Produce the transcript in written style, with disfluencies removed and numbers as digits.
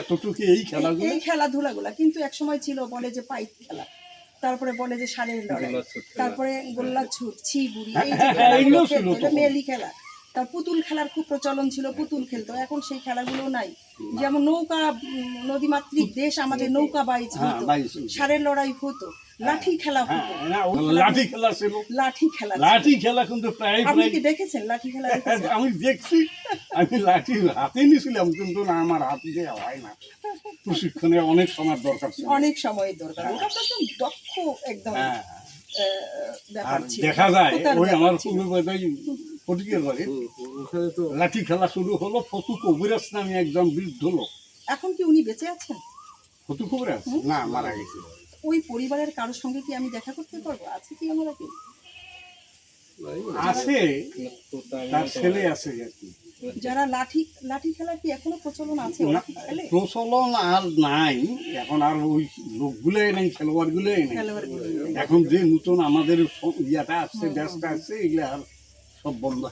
এতটুকু এই খেলাগুলো, এই খেলাধুলাগুলা কিন্তু এক সময় ছিল বলে যে পাইক খেলা, তারপরে বলে যে ষাঁড়ের লড়াই, তারপরে গোল্লা ছুট, ছি বুড়ি, এই যে খেলাগুলো খেলতো, মেলি খেলা, তার পুতুল খেলার খুব প্রচলন ছিল, পুতুল খেলতো। এখন সেই খেলাগুলো নাই। যেমন নৌকা, নদীমাতৃক দেশ আমাদের, নৌকা বাইচ হতো, ষাঁড়ের লড়াই হতো, লাঠি খেলা হতো, লাঠি খেলা ছিল, লাঠি খেলা কিন্তু প্রায় আপনি কি দেখেছেন লাঠি খেলা? আমি দেখছি, আমি লাঠি হাতে নিয়েছিলাম কিন্তু না, আমার হাত দিয়ে হয় না, প্রশিক্ষণে অনেক সময় দরকার ছিল, অনেক সময়ের দরকার, ওটা তো একদম দক্ষ একদম ব্যাপার ছিল। দেখা যায় ওই আমার ফটিকের বাড়ি লাঠি খেলা শুরু হলো, ফতু কবিরাজ নামে একজন বৃদ্ধ লোক। এখন কি উনি বেঁচে আছেন? ফতু কবিরাজ না, মারা গেছে। ওই পরিবারের কারোর সঙ্গে কি আমি দেখা করতে পারবো? আছে কি আমার কি? আছে, তার ছেলে আছে আর কি। যারা লাঠি খেলা কি এখনো প্রচলন আছে? প্রচলন আর নাই এখন, আর ওই লোকগুলোই নেই, খেলোয়াড় গুলোই নেই। এখন যে নতুন আমাদের ইয়াটা আসছে, ব্যাচটা আসছে, এগুলো আর সব বন্ধ।